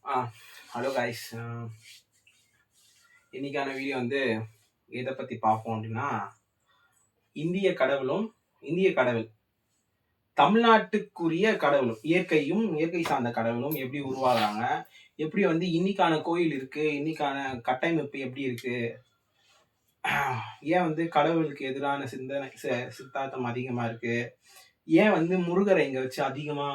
Hello guys. இன்னைக்கான video வந்து எதை பற்றி பார்ப்போம் அப்படின்னா, இந்திய கடவுள் தமிழ்நாட்டுக்குரிய கடவுளும் இயற்கை சார்ந்த கடவுளும் எப்படி உருவாகிறாங்க, எப்படி வந்து இன்னைக்கான கோயில் இருக்கு, இன்னைக்கான கட்டமைப்பு எப்படி இருக்கு, ஏன் வந்து கடவுளுக்கு எதிரான சித்தாந்தம் அதிகமா இருக்கு, ஏன் வந்து முருகரை இங்க வச்சு அதிகமா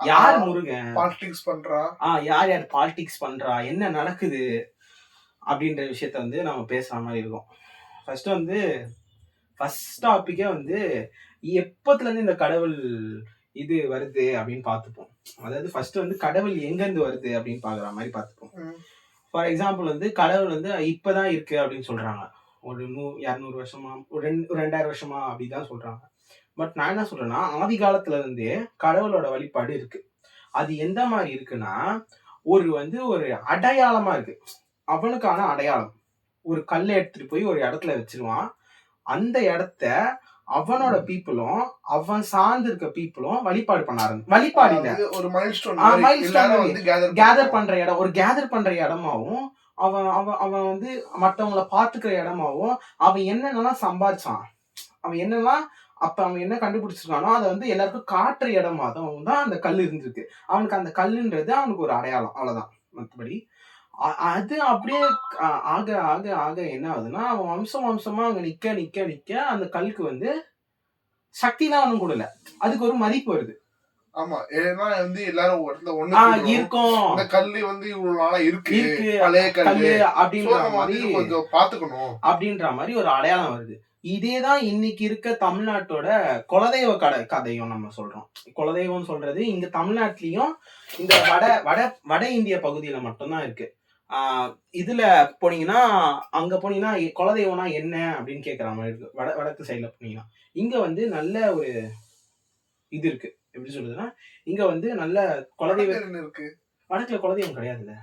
யார் முருகன் பாலிடிக்ஸ் பண்றா, யார் பாலிடிக்ஸ் பண்றா, என்ன நடக்குது அப்படின்ற விஷயத்த வந்து நம்ம பேசுற மாதிரி இருக்கும். ஃபர்ஸ்ட் டாபிக்கே வந்து எப்பத்துல இருந்து இந்த கடவுள் இது வருது அப்படின்னு பார்த்துப்போம். அதாவது ஃபர்ஸ்ட் வந்து கடவுள் எங்க இருந்து வருது அப்படின்னு பாக்குற மாதிரி பார்த்துப்போம். ஃபார் எக்ஸாம்பிள் வந்து கடவுள் வந்து இப்பதான் இருக்கு அப்படின்னு சொல்றாங்க. ஒரு 200 வருஷமா, ஒரு 2000 வருஷமா அப்படிதான் சொல்றாங்க. பட் நான் என்ன சொல்றேன்னா, ஆதி காலத்துல இருந்தே கடவுளோட வழிபாடு இருக்கு. அது எந்த மாதிரி இருக்குன்னா, ஒரு அடையாளமா இருக்கு. அவனுக்கான அடையாளம். ஒரு கல்லை எடுத்துட்டு போய் ஒரு இடத்துல வச்சிருவான். அந்த இடத்த அவனோட பீப்புளும் அவன் சார்ந்து இருக்க பீப்புளும் வழிபாடு பண்ணாரு. வழிபாடு இல்ல, ஒரு மைல்ஸ்டோன் கேதர் பண்ற இடம், ஒரு கேதர் பண்ற இடமாவும், அவன் அவன் அவன் வந்து மற்றவங்களை பார்த்துக்கிற இடமாவும், அவன் என்னென்னலாம் சம்பாதிச்சான், அவன் என்னெல்லாம் அப்ப அவன் என்ன கண்டுபிடிச்சிருக்கானோ அதை வந்து எல்லாருக்கும் காட்டுற இடமா தான் அந்த கல் இருந்திருக்கு. அவனுக்கு அந்த கல்லுன்றது அவனுக்கு ஒரு அடையாளம், அவ்வளவுதான். மற்றபடி அது அப்படியே ஆக ஆக ஆக என்ன ஆகுதுன்னா, அவன் வம்சமா அங்க நிக்க அந்த கல்லுக்கு வந்து சக்திலாம் அவனும் கூடல, அதுக்கு ஒரு மதிப்பு வருது. ஆமா, ஏன்னா வந்து எல்லாரும் இருக்கும், இந்த கல்லு வந்து இவ்வளவு நாளா இருக்கு, பழைய கல்லு அப்படின்ற மாதிரி கொஞ்சம் பாத்துக்கணும் அப்படின்ற மாதிரி ஒரு அடையாளம் வருது. இதேதான் இன்னைக்கு இருக்க தமிழ்நாட்டோட குலதெய்வ கதையும் நம்ம சொல்றோம். குலதெய்வம் சொல்றது இங்க தமிழ்நாட்டிலயும் இந்த வட இந்திய பகுதியில மட்டும்தான் இருக்கு. இதுல போனீங்கன்னா, அங்க போனீங்கன்னா குலதெய்வம்னா என்ன அப்படின்னு கேட்கற மாதிரி இருக்கு. வடக்கு சைட்ல போனீங்கன்னா இங்க வந்து நல்ல ஒரு இது இருக்கு. எப்படி சொல்றதுன்னா, இங்க வந்து நல்ல குலதெய்வம் இருக்கு. வடக்குல குலதெய்வம் கிடையாதுல்ல,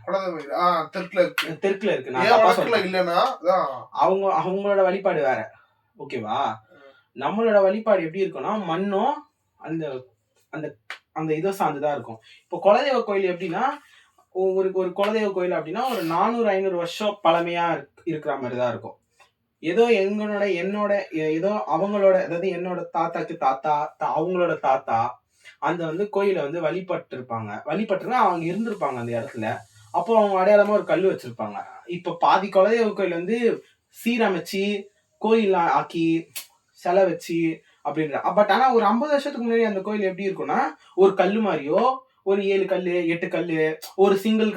தெற்குல இருக்கு. அவங்களோட வழிபாடு வேற, ஓகேவா? நம்மளோட வழிபாடு எப்படி இருக்குன்னா, மண்ணும் அந்த அந்த அந்த இதை சார்ந்துதான் இருக்கும். இப்போ குலதெய்வ கோயில் எப்படின்னா, ஒரு குலதெய்வ கோயில் அப்படின்னா ஒரு 400-500 வருஷம் பழமையா இருக்கிற மாதிரிதான் இருக்கும். ஏதோ என்னோட ஏதோ அவங்களோட, அதாவது என்னோட தாத்தாக்கு தாத்தா அவங்களோட தாத்தா அந்த வந்து கோயிலை வந்து வழிபட்டுருங்க, அவங்க இருந்திருப்பாங்க அந்த இடத்துல. அப்போ அவங்க அடையாளமா ஒரு கல் வச்சிருப்பாங்க. இப்ப பாதி குலதெய்வ கோயில் வந்து சீரமைச்சு கோயில் ஆக்கி சிலை வச்சு அப்படின்ற. பட் ஆனா ஒரு 50 வருஷத்துக்கு முன்னாடி அந்த கோயில் எப்படி இருக்கும்னா, ஒரு கல்லு மாதிரியோ ஒரு 7 கல்லு 8 கல்லு, ஒரு சிங்கிள்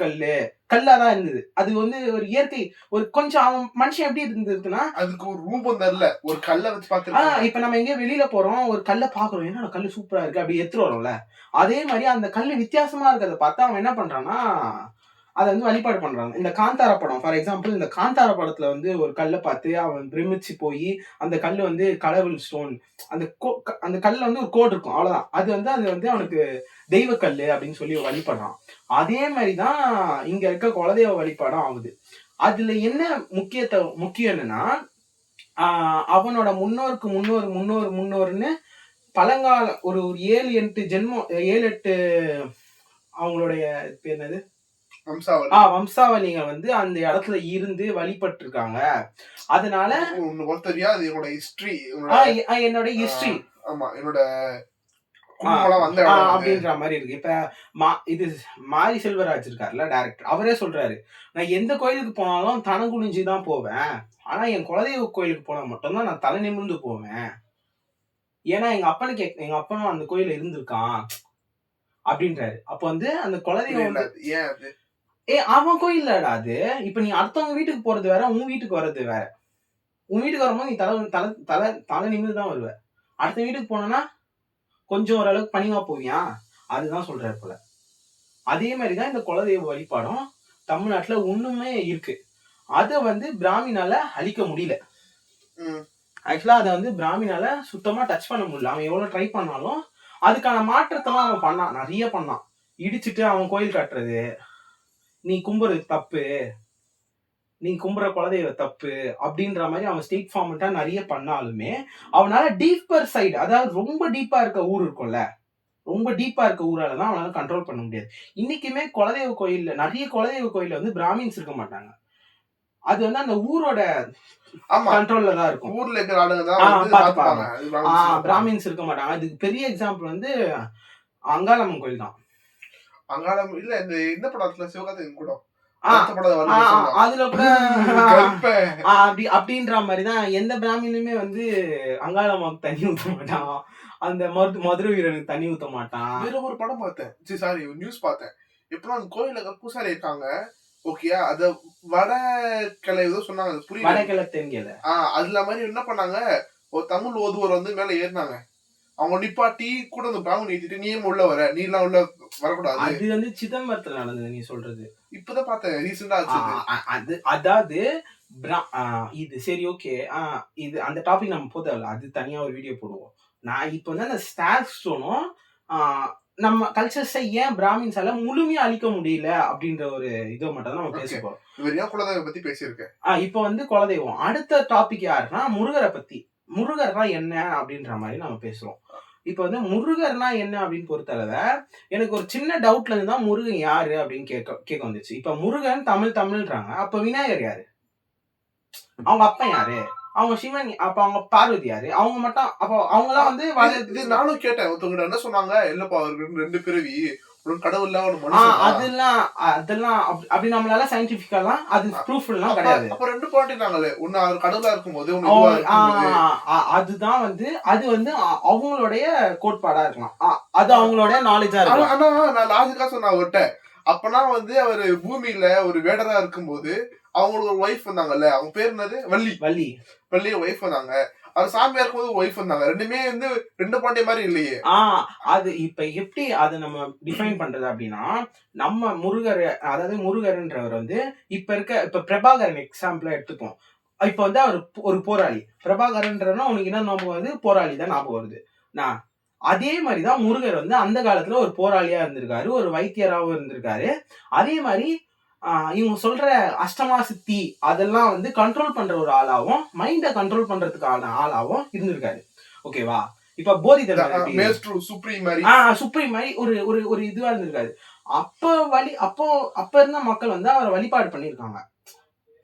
கல்லாதான் இருந்தது. அது வந்து ஒரு இயற்கை, ஒரு கொஞ்சம் அவன் மனுஷன் எப்படி இருந்ததுன்னா, அதுக்கு ஒரு ரூபம் தரல, ஒரு கல்லை வச்சு பார்த்து. இப்ப நம்ம எங்கேயோ வெளியில போறோம், ஒரு கல்லை பாக்குறோம், என்னோட கல்லு சூப்பரா இருக்கு அப்படி எடுத்துட்டு வரோம்ல, அதே மாதிரி அந்த கல்லு வித்தியாசமா இருக்கிறத பார்த்தா அவன் என்ன பண்றான்னா, அதை வந்து வழிபாடு பண்றாங்க. இந்த காந்தாரா படம் ஃபார் எக்ஸாம்பிள், இந்த காந்தாரா படத்துல வந்து ஒரு கல்லை பார்த்து அவன் பிரமிச்சு போய் அந்த கல்லு வந்து கடவுள் ஸ்டோன், அந்த கல்ல வந்து ஒரு கோட் இருக்கும், அவ்வளவுதான். அது வந்து அவனுக்கு தெய்வ கல்லு அப்படின்னு சொல்லி வழிபடுறான். அதே மாதிரிதான் இங்க இருக்க குலதெய்வ வழிபாடும் ஆகுது. அதுல என்ன முக்கியம் என்னன்னா, அவனோட முன்னோருன்னு பழங்கால ஒரு 7-8 ஜென்மம், 7-8 அவங்களுடைய என்னது வம்சாவளிங்க வந்து அந்த இடத்துல இருந்து வழிபட்டு இருக்காங்க. அதனால என்னோட ஹிஸ்டரி அப்படின்ற மாதிரி இருக்கு. இப்ப இது மாரி செல்வராஜ் இருக்காருல்ல, டைரக்டர், அவரே சொல்றாரு, நான் எந்த கோயிலுக்கு போனாலும் தலை குனிஞ்சுதான் போவேன், ஆனா என் குலதெய்வ கோயிலுக்கு போனா மட்டும்தான் நான் தலை நிமிர்ந்து போவேன், ஏன்னா எங்க அப்பனும் அந்த கோயில இருந்திருக்கான் அப்படின்றாரு. அப்ப வந்து அந்த குலதெய்வம் அவன் கோயில்லடா அது. இப்ப நீ அடுத்தவங்க வீட்டுக்கு போறது வேற, உன் வீட்டுக்கு வர்றது வேற. உன் வீட்டுக்கு வரும்போது நீ தலை நிமிர்ந்துதான் வருவ. அடுத்த வீட்டுக்கு போனா கொஞ்சம் ஓரளவுக்கு பணிவா போவியா, அதுதான் சொல்றாரு போல. அதே மாதிரிதான் இந்த குலதெய்வ வழிபாடும் தமிழ்நாட்டுல ஒண்ணுமே இருக்கு. அதை வந்து பிராமினால அழிக்க முடியல. ஆக்சுவலா அதை வந்து பிராமினால சுத்தமா டச் பண்ண முடியல. அவன் எவ்வளவு ட்ரை பண்ணாலும் அதுக்கான மாற்றத்தெல்லாம் அவன் பண்ணான், நிறைய பண்ணான். இடிச்சுட்டு அவன் கோயில் கட்டுறது, நீ கும்புறது தப்பு, நீ கும்புற குலதெய்வ தப்பு அப்படின்ற மாதிரி அவன் ஸ்டேட் ஃபார்மெட்டா நிறைய பண்ணாலுமே, அவனால டீப்பர் சைடு, அதாவது ரொம்ப டீப்பா இருக்க ஊர் இருக்கும்ல, ரொம்ப டீப்பா இருக்க ஊரால தான் அவனால கண்ட்ரோல் பண்ண முடியாது. இன்னைக்குமே குலதெய்வ கோயில்ல நிறைய குலதெய்வ கோயில்ல வந்து பிராமின்ஸ் இருக்க மாட்டாங்க. அது வந்து அந்த ஊரோட கண்ட்ரோல்ல தான் இருக்கும். ஊர்ல இருக்கிற ஆளுங்க தான் பாத்துப்பாங்க. பிராமின்ஸ் இருக்க மாட்டாங்க. அதுக்கு பெரிய எக்ஸாம்பிள் வந்து அங்காளம்மன் கோயில் தான். அங்காளம் இல்ல இந்த படத்துல சிவகார்த்திகேயன் கூட அதுல கூட அப்படின்ற மாதிரிதான் எந்த பிராமினுமே வந்து அங்காளம்மாவுக்கு தண்ணி ஊத்த மாட்டான். அந்த மதுரை வீரனுக்கு தண்ணி ஊத்த மாட்டான். வேற ஒரு படம் பார்த்தேன், சாரி நியூஸ் பார்த்தேன். எப்படின்னா அந்த கோயில பூசாரி இருக்காங்க, ஓகேயா, அத வடக்கிளை ஏதோ சொன்னாங்க, புரியல, வடக்கிளை தென்கிளை. அதுல மாதிரி என்ன பண்ணாங்க, ஒரு தமிழ் ஓதுவர் வந்து மேல ஏறினாங்க. அவங்க நிப்பாட்டி கூட அந்த பிராமணன் ஏத்திட்டு நீ உள்ள வர, நீ எல்லாம் உள்ள வரக்கூடாது. அது வந்து சிதம்பரத்துல நடந்தது நீ சொல்றது. இப்பதான் பார்த்தேன், ரீசெண்டா ஆச்சு. அதாவது இது சரி, ஓகே, இது அந்த டாபிக் நம்ம போதல, அது தனியா ஒரு வீடியோ போடுவோம். நான் இப்ப வந்து அந்த ஸ்டார் ஸ்டோனும் நம்ம கல்ச்சர்ஸை ஏன் பிராமின்ஸால முழுமையா அழிக்க முடியல அப்படின்ற ஒரு இதை மட்டும் தான் நம்ம பேச போறோம். குலதெய்வம் பத்தி பேசியிருக்கேன். இப்ப வந்து குலதெய்வம். அடுத்த டாபிக் யாருன்னா முருகரை பத்தி. முருகர்னா என்ன அப்படின்ற மாதிரி நம்ம பேசுறோம். இப்ப வந்து முருகர்னா என்ன அப்படின்னு பொறுத்தளவை எனக்கு ஒரு சின்ன டவுட்ல இருந்து தான் முருகன் யாரு அப்படின்னு கேட்க வந்துச்சு. இப்ப முருகன் தமிழ்ன்றாங்க, அப்ப விநாயகர் யாரு? அவங்க அப்பா யாரு? அவங்க சிவன், அப்ப அவங்க பார்வதி யாரு? அவங்க மட்டும் அப்போ அவங்கதான் வந்து நானும் கேட்டேன், ஒருத்தவங்க என்ன சொன்னாங்க, இல்லப்பா அவருக்கு 2 பிறவி, கடவுள்ல அதெல்லாம் அப்படி நம்மளால சயின்டிபிக்கலாம் அது ப்ரூஃப் எல்லாம் கிடையாது. அப்ப 2 பாயிண்ட்னாங்களே, ஒண்ணு அவர் கடவுளா இருக்கும்போது, அதுதான் வந்து அது வந்து அவங்களுடைய கோட்பாடா இருக்கலாம், அது அவங்களுடைய நாலேஜா இருக்கும். ஆனா நான் லாஜிக்கா சொன்ன அவர்கிட்ட, அப்பனா வந்து அவரு பூமியில ஒரு வேடரா இருக்கும்போது அவங்களுக்கு ஒரு ஒய்ஃப் வந்தாங்கல்ல, அவங்க பேர் என்னது, வள்ளி ஒய்ஃப் வந்தாங்க. அவர் சாமியா இருக்கும்போது ஒய்ஃப் வந்தாங்க. ரெண்டுமே வந்து 2 பாண்டே மாதிரி இல்லையே. அது இப்ப எப்படி அதை நம்ம டிஃபைன் பண்றது அப்படின்னா, நம்ம முருகர், அதாவது முருகர்ன்றவர் வந்து இப்ப பிரபாகரன் எக்ஸாம்பிளா எடுத்துப்போம். இப்ப வந்து அவர் ஒரு போராளி. பிரபாகரன்றனா உனக்கு என்ன ஞாபகம் வருது? போராளி தான் ஞாபகம் வருது. அதே மாதிரிதான் முருகர் வந்து அந்த காலத்துல ஒரு போராளியா இருந்திருக்காரு, ஒரு வைத்தியராகவும் இருந்திருக்காரு. அதே மாதிரி இவங்க சொல்ற அஷ்டமா சித்தி அதெல்லாம் வந்து கண்ட்ரோல் பண்ற ஒரு ஆளாவும், மைண்ட கண்ட்ரோல் பண்றதுக்கான ஆளாவும் இருந்திருக்காரு. ஓகேவா? இப்ப போதிதர்மர் சுப்ரீம் மாதிரி ஒரு இதுவா இருந்திருக்காரு. அப்ப இருந்த மக்கள் வந்து அவரை வழிபாடு பண்ணிருக்காங்க.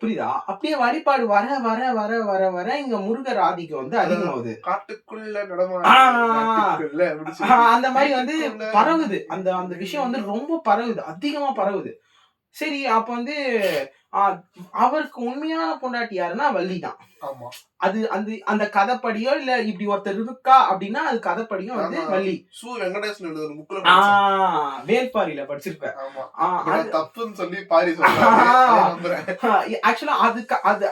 புரியுதா? அப்படியே வழிபாடு வர வர வர வர வர இங்க முருகர் ஆதிக்கம் வந்து அதிகமாகுது. அந்த மாதிரி வந்து பரவுது. அந்த விஷயம் வந்து ரொம்ப பரவுது, அதிகமா பரவுது. சரி, அப்ப வந்து அவருக்கு உண்மையான பொண்டாட்டி யாருன்னா வள்ளி தான். அது அந்த கதைப்படியோ இல்ல இப்படி ஒருத்தர் இருக்கா அப்படின்னா அது கதைப்படியும் வந்து வள்ளி. வேல்பாரியில படிச்சிருப்பேன். ஆக்சுவலா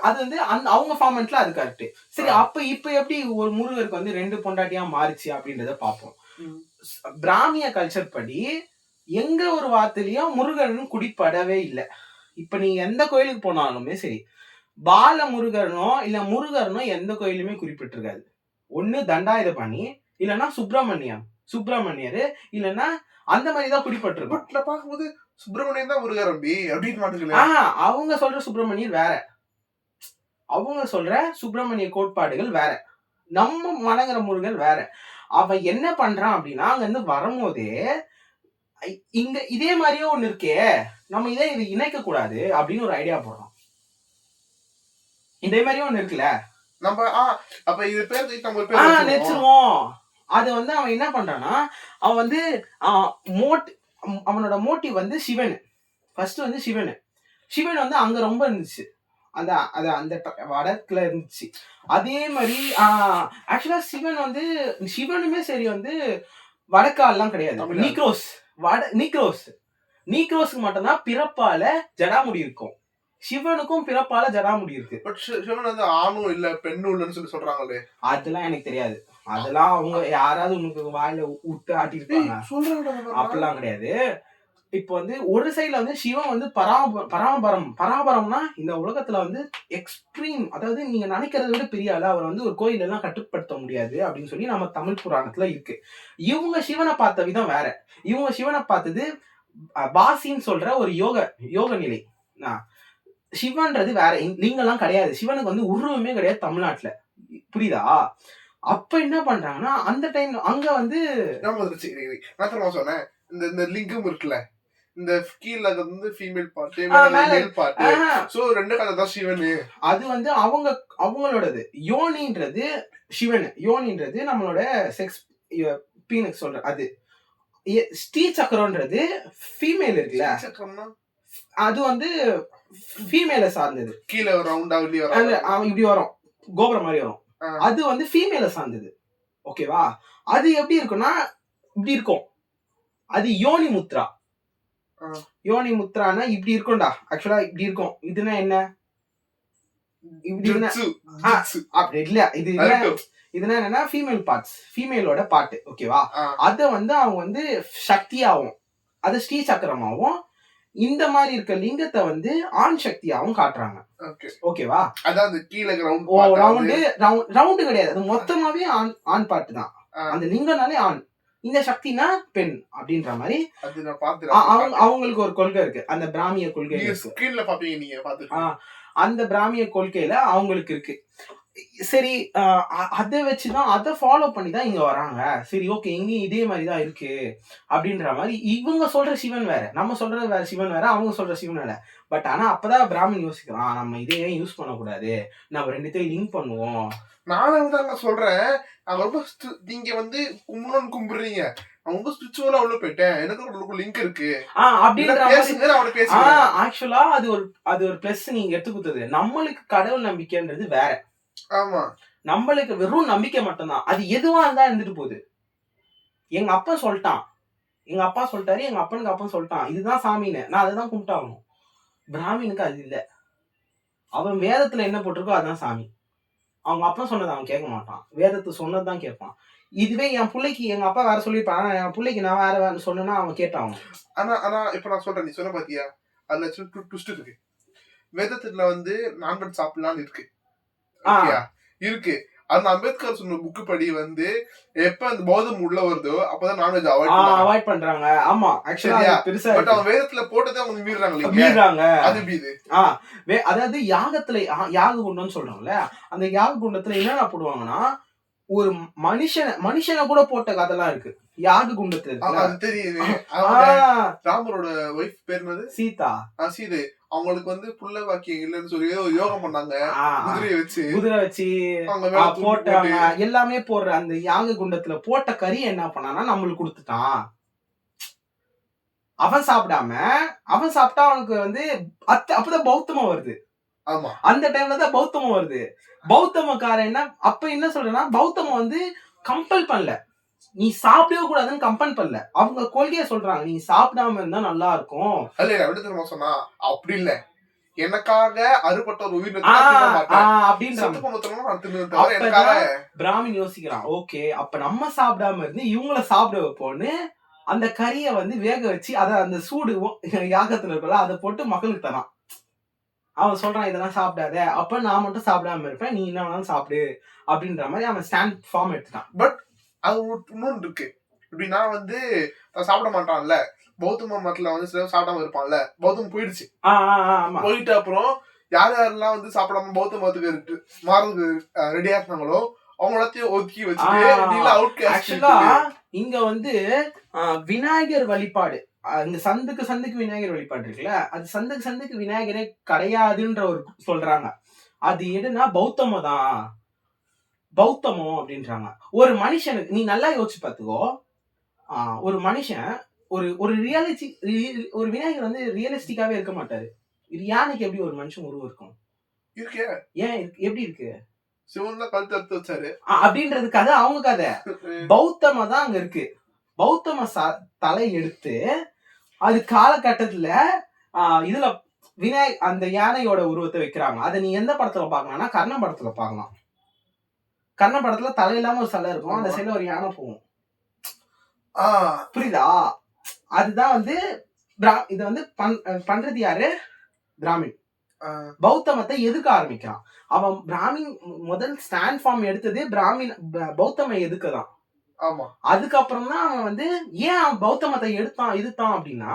அது வந்து அவங்க ஃபார்மெட்ல அது கரெக்ட். சரி, அப்ப இப்ப எப்படி ஒரு முருகருக்கு வந்து 2 பொண்டாட்டியா மாறிச்சு அப்படின்றத பாப்போம். பிராமிய கல்ச்சர் படி எங்க ஒரு வார்த்தையிலயும் முருகனும் குடிப்படவே இல்லை. இப்ப நீ எந்த கோயிலுக்கு போனாலுமே சரி, பால முருகனோ இல்ல முருகனோ எந்த கோயிலுமே குறிப்பிட்டிருக்காது. ஒண்ணு தண்டாயுதபாணி, இல்லைன்னா சுப்பிரமணியர், இல்லைன்னா அந்த மாதிரிதான் குறிப்பிட்டிருக்கும். பார்க்கும்போது சுப்பிரமணியன் தான் முருகர் அப்படின்னு. அவங்க சொல்ற சுப்பிரமணியர் வேற, அவங்க சொல்ற சுப்பிரமணிய கோட்பாடுகள் வேற, நம்ம வணங்குற முருகன் வேற. அவன் என்ன பண்றான் அப்படின்னா, அங்க இருந்து வரும்போதே இங்க இதே மாதிரியே ஒண்ணு இருக்கே, நம்ம இதை இணைக்க கூடாது அப்படின்னு ஒரு ஐடியா போடுறோம். இதே மாதிரியே ஒண்ணு இருக்குல்ல, நம்ம அப்ப இது பேர் நினைச்சிருவோம். அது வந்து அவன் என்ன பண்றான்னா, அவன் வந்து அவனோட மோட்டிவ் வந்து சிவன். ஃபர்ஸ்ட் வந்து சிவன் வந்து அங்க ரொம்ப இருந்துச்சு, அந்த வடக்குல இருந்துச்சு. அதே மாதிரி ஆக்சுவலா சிவனுமே சரி வந்து வடக்கால்லாம் கிடையாது. நீக்ரோஸ்க்கு மட்டும்தான் பிறப்பால ஜடாமுடி இருக்கும். சிவனுக்கும் பிறப்பால ஜடாமுடி இருக்கு. பட் சிவன் வந்து ஆணும் இல்ல பெண்ணும் இல்லன்னு சொல்லி சொல்றாங்களே, அதெல்லாம் எனக்கு தெரியாது. அதெல்லாம் அவங்க யாராவது உனக்கு வாயில விட்டு ஆட்டிருப்பாங்க, அப்படிலாம் கிடையாது. இப்ப வந்து ஒரு சைட்ல வந்து சிவன் வந்து பராபரம்னா இந்த உலகத்துல வந்து எக்ஸ்ட்ரீம், அதாவது நீங்க நினைக்கிறத விட பெரிய ஆளு, அவர் வந்து ஒரு கோயில் எல்லாம் கட்டுப்படுத்த முடியாது அப்படின்னு சொல்லி நம்ம தமிழ் புராணத்துல இருக்கு. இவங்க சிவனை பார்த்த விதம் வேற. இவங்க சிவனை பார்த்தது பாசின்னு சொல்ற ஒரு யோக நிலை. சிவன்றது வேற, லிங்கெல்லாம் கிடையாது. சிவனுக்கு வந்து உருவமே கிடையாது தமிழ்நாட்டுல, புரியுதா? அப்ப என்ன பண்றாங்கன்னா அந்த டைம் அங்க வந்து நான் சொன்னேன் இந்த இந்த லிங்கம் இருக்குல்ல, இந்த கீழ வந்து ஃபீமேல் பார்ட் மேல் பார்ட், சோ ரெண்டு கதை தான் சிவன். அது வந்து அவங்களோடது. யோனின்றது சிவன், யோனின்றது நம்மளோட செக்ஸ் பீனக்ஸ் சொல்ற அது. ஸ்ரீ சக்கரம்ன்றது ஃபீமேல் இருக்குல்ல, அது வந்து ஃபீமேல சார்ந்தது. கீழே ரவுண்டா இப்படி வரும், கோபுரம் மாதிரி வரும், அது வந்து ஃபீமேல சார்ந்தது. ஓகேவா? அது எப்படி இருக்கும்னா இப்படி இருக்கும், அது யோனி முத்ரா. யோனி முத்ரானா இப்படி இருக்கும்டா, ஆக்சுவலா இப்படி இருக்கும். இதுனா என்ன, இப்படி அப்படி இல்ல, இது இதுனா என்னன்னா ஃபீமேல் பார்ட்ஸ், ஃபீமேலோட பார்ட். ஓகேவா? அத வந்து அவங்க வந்து சக்தியாவும், அது ஸ்ரீ சக்கரமாவும், இந்த மாதிரி இருக்க லிங்கத்தை வந்து ஆண் சக்தியாவும் காட்டுறாங்க. ஓகேவா? அதாவது கீழே ரவுண்டு கிடையாது, அது மொத்தமாவே ஆண் பார்ட் தான். அந்த லிங்கம்னாலே ஆண், இந்த சக்தினா பெண் அப்படின்ற மாதிரி அவங்களுக்கு ஒரு கொள்கை இருக்கு. அந்த பிராமிய கொள்கை, அந்த பிராமிய கொள்கையில அவங்களுக்கு இருக்கு. சரி, அதை வச்சுதான், அதை ஃபாலோ பண்ணி தான் இங்க வராங்க. சரி, ஓகே, இங்கேயும் இதே மாதிரிதான் இருக்கு அப்படின்ற மாதிரி. இவங்க சொல்ற சிவன் வேற, நம்ம சொல்றது வேற சிவன் வேற, அவங்க சொல்ற சிவன் வேற. பட் ஆனா அப்பதான் பிராமின் யோசிக்கலாம், நம்ம இதையே யூஸ் பண்ணக்கூடாது, நம்ம ரெண்டுத்தையும் லிங்க் பண்ணுவோம். நானும் தாங்க சொல்றேன், நீங்க வந்து கும்பிடணும்னு கும்பிடுறீங்க, ரொம்ப ஸ்பிரிச்சுவலா உள்ள போயிட்டேன், எனக்கு லிங்க் இருக்கு ஆக்சுவலா அது ஒரு பிளஸ் நீங்க எடுத்து கொடுத்தது. நம்மளுக்கு கடவுள் நம்பிக்கைன்றது வேற. ஆமா, நம்மளுக்கு வெறும் நம்பிக்கை மட்டும்தான், அது எதுவா இருந்தா இருந்துட்டு போகுது. எங்க அப்பா சொல்லிட்டான், எங்க அப்பா சொல்லிட்டாரு, எங்க அப்பனுக்கு அப்பா சொல்லிட்டான், இதுதான் சாமின்னு, நான் அதுதான் கும்பிட்டாகணும். பிராமினுக்கு அது இல்ல, அவன் வேதத்துல என்ன போட்டிருக்கோ அதுதான் சாமி. அவங்க அப்பா சொன்னதை அவன் கேட்க மாட்டான், வேதத்தை சொன்னதுதான் கேட்பான். இதுவே என் பிள்ளைக்கு எங்க அப்பா வேற சொல்லிருப்பான், என் பிள்ளைக்கு நான் வேற சொன்னா அவன் கேட்டான். ஆனா இப்ப நான் சொல்றேன், நீ சொன்ன பாத்தியா, அதுல ட்விஸ்ட் இருக்கு. வேதத்துல வந்து நான்வெஜ் சாப்பிடலாம்னு இருக்கு இருக்கு. அந்த அம்பேத்கர் சொன்ன புக்கு படி வந்து எப்ப அந்த பௌத்தம் உள்ள வருதோ அப்பதான் நான்வெஜ் அவாய்ட் பண்றாங்க. ஆமா, ஆக்சுவலா பெருசா பட் அவங்க வேதத்துல போட்டதே அவங்க மீறாங்க. அது இது அதாவது யாகத்துல யாக குண்டம்னு சொல்றாங்கல்ல, அந்த யாக குண்டத்துல என்னென்ன போடுவாங்கன்னா, ஒரு மனுஷனை கூட போட்ட கதைலாம் இருக்கு யாக குண்டத்துல. தெரியுது. ராமரோட ஒய்ஃப் பேர் என்னது? சீதா. சீதை, அவங்களுக்கு வந்து புள்ள வாக்கியம் இல்லைன்னு சொல்லி யோகம் பண்ணாங்க, குதிரை வச்சு போட்டாங்க, எல்லாமே போடுற அந்த யாக குண்டத்துல போட்ட கறி என்ன பண்ணானா நம்மளுக்கு கொடுத்துட்டான். அவன் சாப்பிட்டா அவனுக்கு வந்து அப்பதான் பௌத்தமும் வருது. அந்த டைம்ல தான் பௌத்தமும் வருது. பௌத்தமக்காரன் என்ன அப்ப என்ன சொல்றேன்னா, பௌத்தம் வந்து கம்பல் பண்ணல, நீ சாப்பிடவே கூடாதுன்னு கம்பல் பண்ணல, அவங்க கொள்கைய சொல்றாங்க, நீ சாப்பிடாம இருந்தா நல்லா இருக்கும். சொன்னா அப்படி இல்ல, எனக்காக அறுபட்ட ஒரு உயிர் பிராமின் யோசிக்கிறான், ஓகே அப்ப நம்ம சாப்பிடாம இருந்து இவங்கள சாப்பிட வைப்போன்னு அந்த கறிய வந்து வேக வச்சு அத அந்த சூடு யாகத்துல இருக்கல அதை போட்டு மக்களுக்கு தரான். அவன் சொல்றான், இதெல்லாம் சாப்பிடாத, அப்ப நான் மட்டும் சாப்பிடாம இருப்பேன், நீ என்ன வேணாலும் சாப்பிடு அப்படின்ற மாதிரி அவன் ஸ்டாண்ட் ஃபார்ம் எடுத்துட்டான். பட் அது இன்னொன்று இருக்கு, இப்படின்னா வந்து சாப்பிட மாட்டான்ல, பௌத்த மதத்துல வந்து சில சாப்பிடாம இருப்பான்ல, பௌத்தம் போயிடுச்சு, போயிட்டு அப்புறம் யாரெல்லாம் வந்து சாப்பிடாம பௌத்த மதத்துக்கு மாறதுக்கு ரெடியா இருந்தாங்களோ அவங்க எல்லாத்தையும் ஒதுக்கி வச்சுட்டு இங்க வந்து விநாயகர் வழிபாடு, இந்த சந்துக்கு விநாயகர் வழிபாடு இருக்குல்ல, அது சந்துக்கு விநாயகரே கிடையாதுன்ற ஒரு சொல்றாங்க. அது எதுனா பௌத்தமோ அப்படின்றாங்க. ஒரு மனுஷனுக்கு நீ நல்லா யோசிச்சு பாத்துக்கோ, ஒரு மனுஷன் ஒரு ரியாலிட்டி, ஒரு விநாயகர் வந்து ரியலிஸ்டிக்காவே இருக்க மாட்டாரு. யானைக்கு எப்படி ஒரு மனுஷன் உருவம் இருக்கும்? ஏன் எப்படி இருக்கு? அப்படின்றது கதை, அவங்க கதை. பௌத்தமா தான் அங்க இருக்கு. பௌத்தம தலை எடுத்து அது காலகட்டத்துல இதுல அந்த யானையோட உருவத்தை வைக்கிறாங்க. அதை நீ எந்த படத்துல பாக்கலாம்னா கர்ண படத்துல பாக்கலாம். கர்ண படத்துல தலை இல்லாம ஒரு சிலை இருக்கும், அந்த சிலை ஒரு யானை போகும். புரியுதா? அதுதான் வந்து இத வந்து பண்றது யாரு? பிராமின். பௌத்த மதத்தை எதுக்க ஆரம்பிக்கிறான் அவன். பிராமின் முதல் ஸ்டாண்ட் ஃபார்ம் எடுத்தது பிராமின் பௌத்தம எதுக்குதான். அதுக்கப்புறம் தான் அவன் வந்து ஏன் அவன் பௌத்த மதத்தை இதுதான் அப்படின்னா,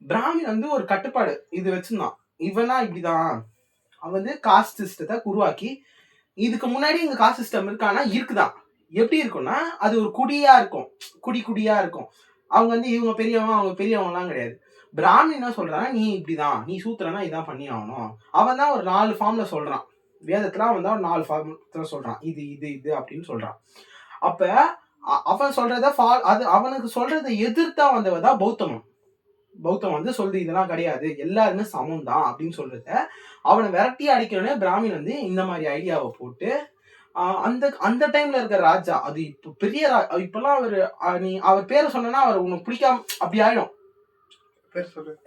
பிராமின் வந்து ஒரு கட்டுப்பாடு இது வச்சிருந்தான், இவனா இப்படிதான். அவன் வந்து காஸ்ட் சிஸ்டத்தை உருவாக்கி இதுக்கு முன்னாடி இங்க காஸ்ட் சிஸ்டம் இருக்கானா இருக்குதான். எப்படி இருக்கும்னா அது ஒரு குடியா இருக்கும், குடியா இருக்கும். அவங்க வந்து இவங்க பெரியவங்க அவங்க பெரியவங்கலாம் கிடையாது. பிராமி என்ன சொல்றான், நீ இப்படிதான், நீ சூத்திரனா இதான் பண்ணி ஆகணும். அவன் தான் ஒரு 4 ஃபார்ம்ல சொல்றான். வேதத்துல அவன் தான் ஒரு 4 ஃபார்ம்ல சொல்றான். இது இது இது அப்படின்னு சொல்றான். அப்ப அவன் சொல்றத அது அவனுக்கு சொல்றதை எதிர்த்தா வந்தவதான் பௌத்தம். பௌத்தம் வந்து சொல்றது இதெல்லாம் கிடையாது, எல்லாருமே சமம் தான் அப்படின்னு சொல்றத அவனை விரட்டி அடிக்கணும்னு பிராமின் வந்து இந்த மாதிரி ஐடியாவை போட்டு அந்த அந்த டைம்ல இருக்கிற ராஜா, அது இப்போ பெரிய இப்பெல்லாம் அவரு நீ அவர் பேரை சொன்னா அவர் உனக்கு பிடிக்காம அப்படி ஆயிடும்.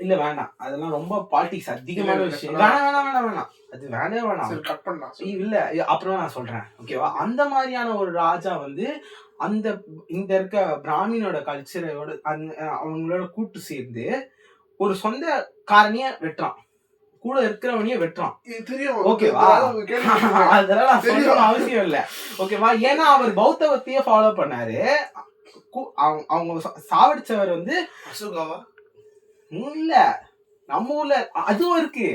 இல்ல வேணாம், அதெல்லாம் ரொம்ப பாலிடிக்ஸ் அதிகமான விஷயம். வேணாம் அது வேணாம். இல்ல அப்புறம் நான் சொல்றேன், ஓகேவா? அந்த மாதிரியான ஒரு ராஜா வந்து அந்த இந்த இருக்க பிராமினோட கல்ச்சரோட அவங்களோட கூட்டு சேர்ந்து ஒரு சொந்த காரணிய வெட்டுறான், கூட இருக்கிறவனையே வெட்டுறான். ஓகேவா? அதெல்லாம் நான் சொல்லணும்னு அவசியம் இல்ல, ஓகேவா? ஏன்னா அவர் பௌத்தத்தையே ஃபாலோ பண்ணாரு. அவங்க சாவடிச்சவர் வந்து அசோகாவா இல்ல, நம்ம ஊர்ல அதுவும் இருக்கு,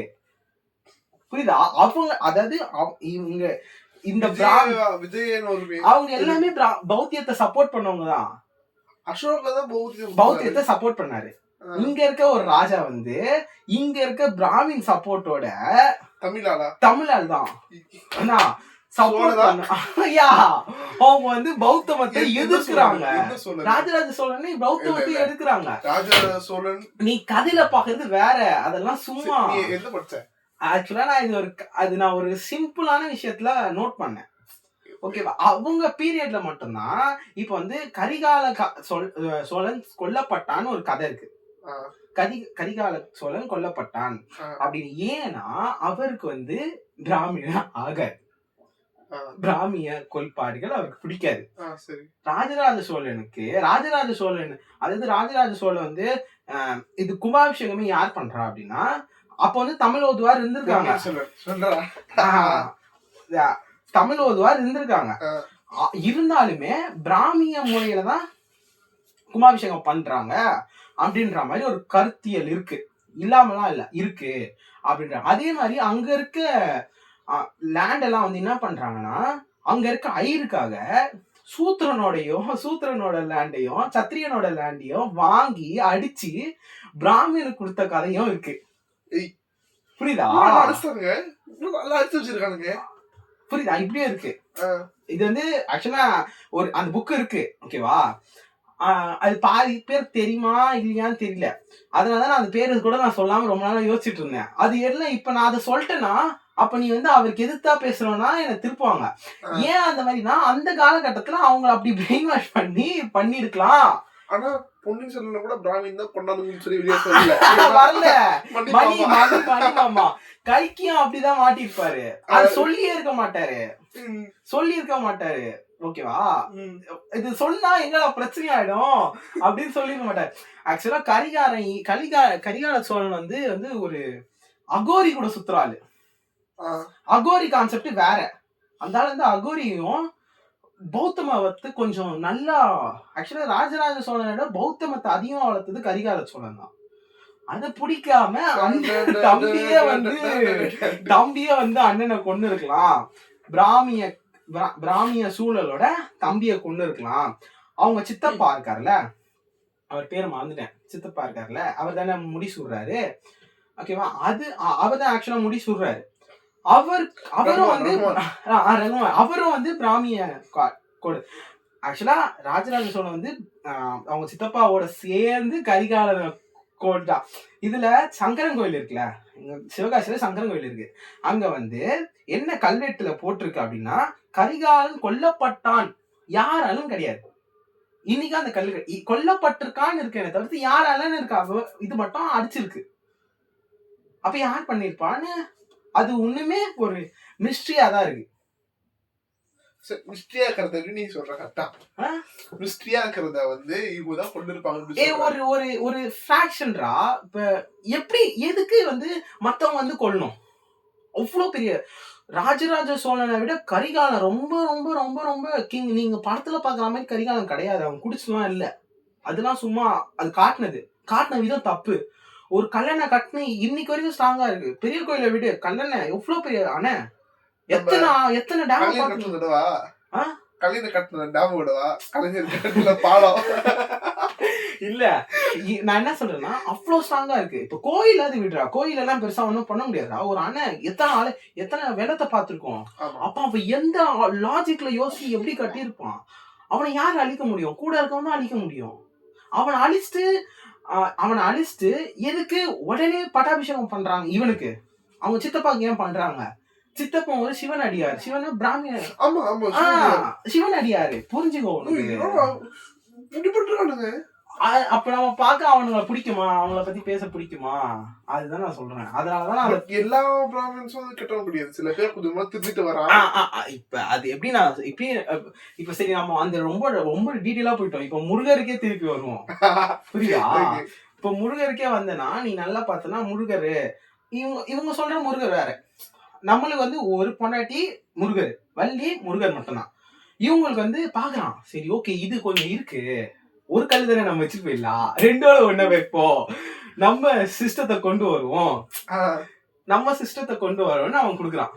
புரியுதா? அவங்க அதாவது இவங்க இந்த அவங்க எல்லாமே பௌத்தியத்தை சப்போர்ட் பண்ணவங்க தான். அசோகா தான் பௌத்தியத்தை சப்போர்ட் பண்ணாரு. இங்க இருக்க ஒரு ராஜா வந்து இங்க இருக்க பிராமின் சப்போர்ட்டோட தமிழால் தான் அவங்க வந்து பௌத்த மதத்தை எதிர்க்கிறாங்க. ராஜராஜ சோழனை பௌத்த மதத்தை எதிர்க்கிறாங்க. ராஜராஜ சோழன் நீ கதையில பாக்குறது வேற, அதெல்லாம் சும்மா. ஆக்சுவலா நான் இது நான் ஒரு சிம்பிளான விஷயத்துல நோட் பண்ணேன், ஓகேவா? அவங்க பீரியட்ல மட்டும்தான் இப்ப வந்து கரிகால சோழன் கொல்லப்பட்டான்னு ஒரு கதை இருக்கு. கரிகால சோழன் கொல்லப்பட்டான் அப்படின்னு. ஏன்னா அவருக்கு வந்து பிராமிய ஆகாது, பிராமிய கோட்பாடுகள் அவருக்கு பிடிக்காது. ராஜராஜ சோழன் அதாவது ராஜராஜ சோழன் வந்து இது கும்பாபிஷேகமே யார் பண்றா அப்படின்னா, அப்ப வந்து தமிழ் ஓதுவார் இருந்திருக்காங்க. இருந்தாலுமே பிராமிய முறையில தான் கும்பாபிஷேகம் பண்றாங்க அப்படின்ற மாதிரி ஒரு கருத்தியல் இருக்கு, இல்லாமலாம் இல்ல, இருக்கு அப்படின்ற. அதே மாதிரி அங்க இருக்க லேண்ட் எல்லாம் வந்து என்ன பண்றாங்கன்னா, அங்க இருக்க ஐயருக்காக சூத்திரனோட லேண்டையும் சத்திரியனோட லேண்டையும் வாங்கி அடிச்சு பிராமியனுக்கு கொடுத்த கதையும் இருக்கு. புரியுதா? புரியுதா? இப்படியே இருக்கு. இது வந்து ஆக்சுவலா ஒரு அந்த புக் இருக்கு, ஓகேவா? அது பாதி பேர் தெரியுமா இல்லையான்னு தெரியல. அதனாலதான் நான் அந்த பேரு கூட நான் சொல்லாம ரொம்ப நாளா யோசிச்சுட்டு இருந்தேன். அது எல்லாம் இப்ப நான் அதை சொல்லிட்டேன்னா அப்ப நீ வந்து அவருக்கு எதிர்த்தா பேசுறோம்னா என்ன திருப்புவாங்க. ஏன் அந்த மாதிரினா அந்த காலகட்டத்துல அவங்க அப்படி பிரெயின் வாஷ் பண்ணிருக்கலாம். ஆனா பொன்னியின் செல்வன்ல கூட பிராமின் தான் கொண்டாடுன்னு சொல்லி வெளியே சொல்லல. வரல மணி மாமா கைக்கியும் அப்படிதான் மாட்டிருப்பாரு. அது சொல்லியே இருக்க மாட்டாரு, ஓகேவா? இது சொன்னா எங்கடா பிரச்சனை ஆயிடும் அப்படின்னு சொல்லிருக்க மாட்டாரு. ஆக்சுவலா கரிகால சோழன் வந்து ஒரு அகோரி கூட சுத்துறாரு. அகோரி கான்செப்ட் வேற. அந்த வந்து அகோரியும் பௌத்த மதத்தை கொஞ்சம் நல்லா, ஆக்சுவலா ராஜராஜ சோழனோட பௌத்த மதத்தை அதிகமா வளர்த்தது கரிகால சோழன் தான். அது பிடிக்காம தம்பியே வந்து அண்ணனை கொண்டு இருக்கலாம், பிராமிய சூழலோட தம்பிய கொண்டு இருக்கலாம். அவங்க சித்தப்பா இருக்காருல்ல, அவர் பேரை மறந்துட்டேன், சித்தப்பா இருக்காருல்ல, அவர் தானே முடி சூடுறாரு, ஓகேவா? அவர் தான் ஆக்சுவலா முடி சூடுறாரு. அவரும் வந்து பிராமிய ஆக்சுவலா ராஜராஜ சோழன் வந்து அவங்க சித்தப்பாவோட சேர்ந்து கரிகாலனை கோட்டா. இதுல சங்கரன் கோயில் இருக்குல்ல, சிவகாசியில சங்கரன் கோயில் இருக்கு. அங்க வந்து என்ன கல்வெட்டுல போட்டிருக்கு அப்படின்னா, கரிகாலன் கொல்லப்பட்டான் யாராலும் கிடையாது. இன்னைக்கு அந்த கல்வெட்டு கொல்லப்பட்டிருக்கான்னு இருக்கேன் தவிர்த்து யாராலும் இருக்கா இது மட்டும் அடிச்சிருக்கு. அப்ப யார் பண்ணிருப்பான்னு அது ஒண்ணுமே ஒரு மிஸ்ட்ரியா தான் இருக்கு. மிஸ்ட்ரியா இருக்கிறத நீ சொல்ற கரெக்டா? மிஸ்ட்ரியா இருக்கிறத வந்து இவங்க தான் கொண்டு இருப்பாங்க. ஒரு ஃபிராக்ஷன்ரா. இப்ப எப்படி எதுக்கு வந்து மத்தவங்க வந்து கொல்லணும்? அவ்வளவு பெரிய ராஜராஜ சோழனை விட கரிகாலன் ரொம்ப ரொம்ப ரொம்ப ரொம்ப கிங். நீங்க படத்துல பாக்குற மாதிரி கரிகாலன் கிடையாது. அவன் குடிச்சுலாம் இல்ல, அதெல்லாம் சும்மா அது காட்டின விதம் தப்பு. ஒரு கல்லணை கட்டின இன்னைக்கு வரைக்கும் ஸ்ட்ராங்கா இருக்கு. பெரிய கோயிலை விட கல்லணை எவ்வளவு பெரிய அணை, எத்தனை டேம் கலைஞர் பாத்து கட்டுறதுடவா ஆ? கலைஞர் கட்டுற டேம் விடவா கலைஞர் கட்டுற பாலம் இல்ல நான் என்ன சொல்றேன்னா அவ்வளவு ஸ்ட்ராங்கா இருக்கு. இப்ப கோயில் அது விடுறா, கோயில் எல்லாம் பெருசா ஒண்ணும் பண்ண முடியாதா? ஒரு அண்ணன் எத்தனை வெள்ளத்தை பார்த்திருக்கோம். ஆமா அப்ப அவன் எந்த லாஜிக்ல யோசிச்சு எப்படி கட்டியிருப்பான்? அவனை யாரு அழிக்க முடியும்? கூட இருக்கவன் தான் அழிக்க முடியும். அவனை அழிச்சிட்டு எதுக்கு உடனே பட்டாபிஷேகம் பண்றாங்க இவனுக்கு? அவங்க சித்தப்பாக்கு ஏன் பண்றாங்க? சித்தப்பன் ஒரு சிவன் அடியார், சிவன் பிராமியன். ஆமா ஆமா சிவன் அடியாரு, புரிஞ்சுக்கோ உனக்கு. இப்படி பண்றானுங்க. அப்ப நம்ம பார்க்க அவனுங்களை பிடிக்குமா? அவங்கள பத்தி பேச பிடிக்குமா? அதுதான் நான் சொல்றேன். அதனாலதான் எல்லா பிராமின்ஸும் கெட்டவங்க கிடையாது. சில பேர் கொஞ்சமா திருத்திட்டு வரான். இப்ப அது எப்படின்னா இப்ப சரி நம்ம அந்த ரொம்ப ரொம்ப டீட்டெயிலா போயிட்டோம். இப்ப முருகருக்கே திருப்பி வருவோம். புரியுதா? இப்ப முருகருக்கே வந்தனா நீ நல்லா பார்த்தனா முருகரு இவங்க சொல்ற முருகர் வேற. நம்மளுக்கு வந்து ஒரு பொண்டாட்டி முருகர், வள்ளி முருகர் மட்டும்தான். இவங்களுக்கு வந்து பாக்குறான், சரி ஓகே இது கொஞ்சம் இருக்கு, ஒரு கல் தானே நம்ம வச்சுட்டு போயிடலாம், ரெண்டோட ஒண்ண வைப்போம், நம்ம சிஸ்டத்தை கொண்டு வருவோம், அவன் கொடுக்குறான்.